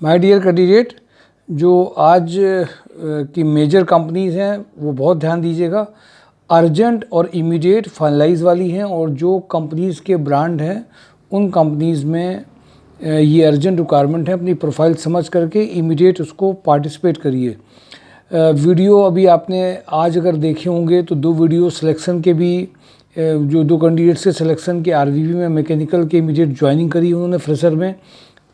My dear candidate, जो आज की मेजर कंपनीज़ हैं वो बहुत ध्यान दीजिएगा। अर्जेंट और इमीडिएट फाइनलाइज वाली हैं, और जो कंपनीज़ के ब्रांड हैं उन कंपनीज़ में ये अर्जेंट रिक्वायरमेंट है। अपनी प्रोफाइल समझ करके इमीडिएट उसको पार्टिसिपेट करिए। वीडियो अभी आपने आज अगर देखे होंगे तो 2 वीडियो सिलेक्शन के भी, जो 2 कैंडिडेट्स के सिलेक्शन के आरवीवी में मैकेनिकल के इमीडिएट ज्वाइनिंग करी उन्होंने फ्रेशर में।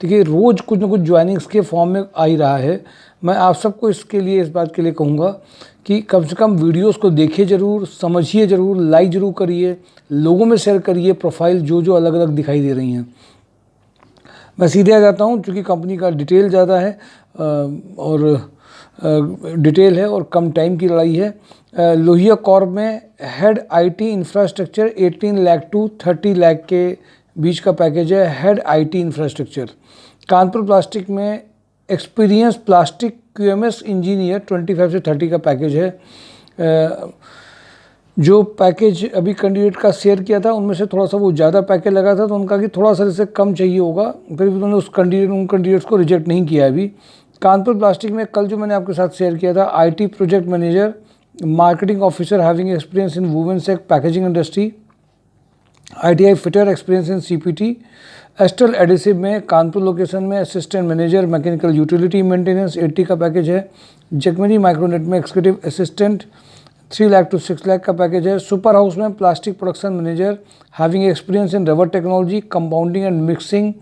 देखिए, रोज़ कुछ ना कुछ ज्वाइनिंग्स के फॉर्म में आ ही रहा है। मैं आप सबको इसके लिए, इस बात के लिए कहूँगा कि कम से कम वीडियोस को देखिए ज़रूर, समझिए ज़रूर, लाइक ज़रूर करिए, लोगों में शेयर करिए प्रोफाइल जो अलग अलग दिखाई दे रही हैं। मैं सीधे आ जाता हूँ, क्योंकि कंपनी का डिटेल ज़्यादा है और डिटेल है और कम टाइम की लड़ाई है। लोहिया कॉर्प में head IT infrastructure 18 lakh to 30 lakh के बीच का पैकेज है। Head IT infrastructure. Kanpur plastic में एक्सपीरियंस प्लास्टिक क्यूएमएस इंजीनियर 25 से 30 का पैकेज है। जो पैकेज अभी कैंडिडेट का शेयर किया था उनमें से थोड़ा सा वो ज़्यादा पैकेज लगा था, तो उनका कि थोड़ा सा इससे कम चाहिए होगा, फिर भी उन्होंने उन कैंडिडेट्स को रिजेक्ट नहीं किया अभी। कानपुर प्लास्टिक में कल जो मैंने आपके साथ शेयर किया था, IT project manager, marketing officer having experience in women's packaging industry, ITI fitter experience in CPT. Astral adhesive में कानपुर लोकेशन में assistant manager mechanical utility maintenance 80 का पैकेज है। जगमनी माइक्रोनेट में executive assistant 3 lakh to 6 lakh का पैकेज है। सुपर हाउस में plastic production manager having experience in rubber technology, compounding and mixing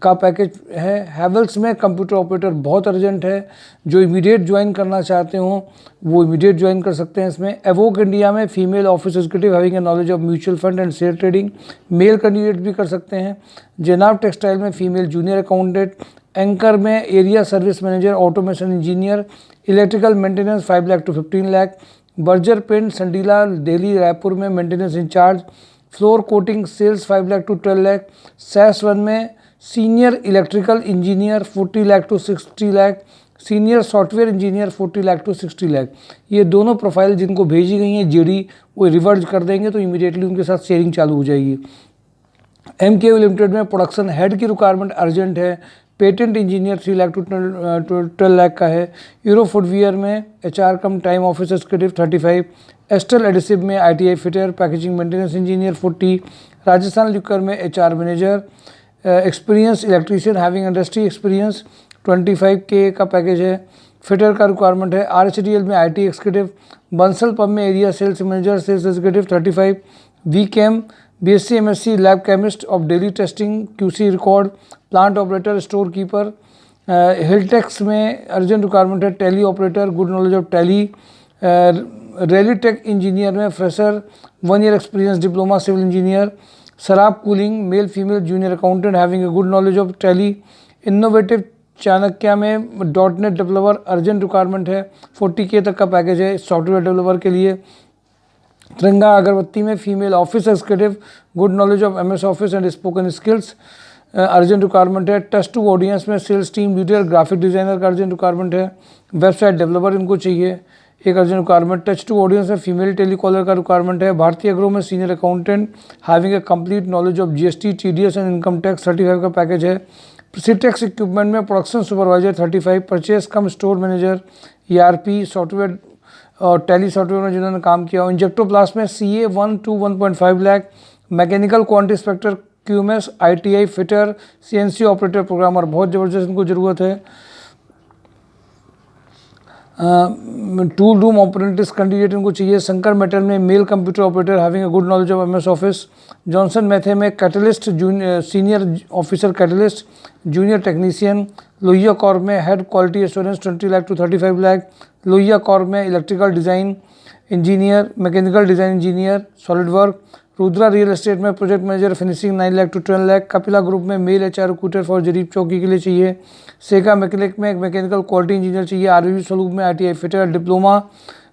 का package है। हैवेल्स में कंप्यूटर ऑपरेटर बहुत अर्जेंट है, जो इमीडिएट ज्वाइन करना चाहते हो वो इमीडिएट ज्वाइन कर सकते हैं इसमें। एवोक इंडिया में female office executive having a knowledge of mutual fund and share trading, male candidate भी कर सकते हैं। जेनाब टेक्सटाइल में फीमेल जूनियर अकाउंटेंट। एंकर में area service manager, automation engineer, electrical maintenance 5 lakh to 15 lakh. Berger paint Sandila Delhi Raipur में maintenance incharge, floor coating sales 5 lakh to 12 lakh. सैस 1 में senior electrical engineer 40 lakh to 60 lakh. Senior software engineer 40 lakh to 60 lakh. ये दोनों प्रोफाइल जिनको भेजी गई हैं जेडी वो रिवर्ज कर देंगे, तो इमीडिएटली उनके साथ शेयरिंग चालू हो जाएगी। एमके लिमिटेड में प्रोडक्शन हेड की रिक्वायरमेंट अर्जेंट है। Patent engineer 3 lakh to 12 lakh का है। यूरो फुटवियर में HR cum time office executive 35। Astral adhesive में ITI fitter packaging maintenance engineer 40। Rajasthan liquor में HR manager, experience electrician having industry experience 25K का package है। Fitter का रिक्वायरमेंट है। आरएचडीएल में आईटी एग्जीक्यूटिव। बंसल पंप में area sales manager sales executive 35। वीकेम BSc MSc lab chemist of daily testing QC record, plant operator store keeper. हिलटेक्स में urgent requirement है Tally operator, good knowledge of Tally. रेलीटेक engineer में fresher 1 year experience diploma civil engineer. शराब cooling male female junior accountant having a good knowledge of Tally. Innovative Chanakya में dot net developer urgent requirement है, 40K तक का package है software developer के लिए। तिरंगा अगरबत्ती में female office executive, good knowledge of MS office and spoken skills urgent requirement है। Touch to audience में sales team leader graphic designer का अर्जेंट रिक्वायरमेंट है। वेबसाइट डेवलपर इनको चाहिए, एक urgent requirement. Touch to audience में फीमेल टेलीकॉलर का requirement है। भारतीय एग्रो में senior accountant having a complete knowledge of GST TDS and income tax 35 का पैकेज है। सिटेक्स इक्विपमेंट में प्रोडक्शन सुपरवाइजर 35। परचेस कम स्टोर मैनेजर, ईआरपी सॉफ्टवेयर और tally software में जिन्होंने काम किया हो। इंजेक्टोप्लास्ट में CA 1 to 1.5 lakh. Mechanical quantity inspector QMS, ITI fitter, CNC operator programmer बहुत ज़बरदस्त इनको ज़रूरत है। टूल रूम ऑपरेटिव कैंडिडेट इनको चाहिए। शंकर मेटल में male computer operator having a good knowledge of MS office. Johnson Matthey में catalyst senior officer catalyst junior technician. Lohia corp में head quality assurance 20 lakh to 35 lakh. Lohia corp में electrical design engineer, mechanical design engineer, solid work. Rudra real estate में project manager finishing 9 lakh to 12 lakh. Kapila group में male HR recruiter for Jarib Chowki के लिए चाहिए। सेका mechanic में एक मैकेनिकल क्वालिटी इंजीनियर चाहिए। आरवीवी स्वरूप में ITI fitter diploma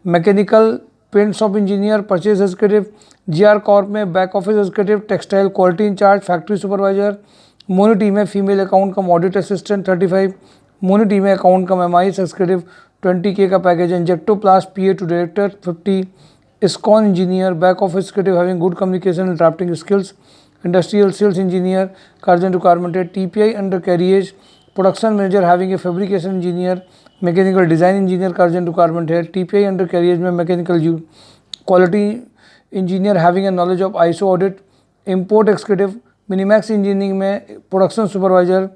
mechanical paint shop engineer, purchase executive. GR corp में back office executive, textile quality in charge, factory supervisor. मोनी टीम में female account cum audit assistant 35। मोनी टीम में account cum MIS executive 20K का package है। Injectoplast PA to director 50। ISCON engineer, back office executive having good communication and drafting skills. Industrial sales engineer का urgent requirement है। TPI under carriage production manager having a fabrication engineer, mechanical design engineer का urgent requirement है। TPI under carriers में mechanical quality engineer having a knowledge of ISO audit, import executive. Minimax engineering में production supervisor,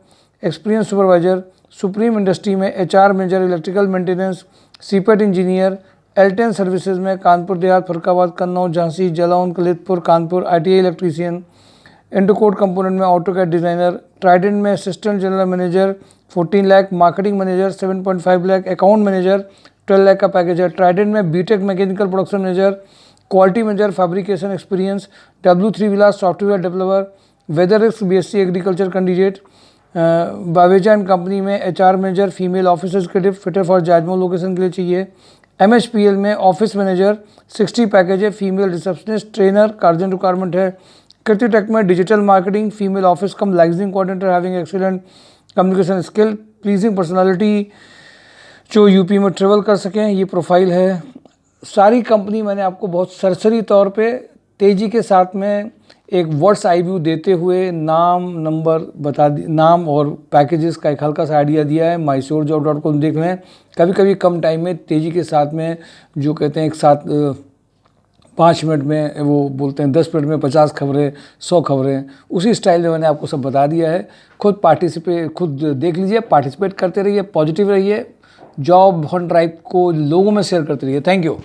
experience supervisor. Supreme industry में HR manager electrical maintenance, CIPET engineer. Alten services में Kanpur Dehat, Farrukhabad, Kannauj, Jhansi, Jalaun, Lalitpur, Kanpur ITI electrician. इंडोकोड component में AutoCAD designer. Trident में assistant general manager 14 lakh, marketing manager 7.5 lakh, account manager 12 lakh का package है। Trident में BTech mechanical production manager, quality manager, fabrication experience. W3 Vilas software developer. वेदरिक्स BSc agriculture candidate. Baweja and company में HR manager female office executive, fitter for Jajmau location के लिए चाहिए। MHPL में office manager 60 package है, फीमेल रिसेप्शनिस्ट ट्रेनर का urgent requirement है। कृतिटेक में digital marketing female office cum magazine coordinator having excellent communication skill, pleasing personality, जो यूपी में ट्रेवल कर सकें, ये प्रोफाइल है। सारी कंपनी मैंने आपको बहुत सरसरी तौर पे तेज़ी के साथ में एक वर्ड्स आई व्यू देते हुए नाम नंबर बता दी, नाम और पैकेजेस का एक हल्का सा आइडिया दिया है। mysurejob.com देख लें। कभी कभी कम टाइम में तेज़ी के साथ में जो कहते हैं एक साथ 5 मिनट में वो बोलते हैं 10 मिनट में 50 खबरें 100 खबरें, उसी स्टाइल में मैंने आपको सब बता दिया है। खुद देख लीजिए, पार्टिसिपेट करते रहिए, पॉजिटिव रहिए, जॉब हंट ड्राइव को लोगों में शेयर करते रहिए। Thank you.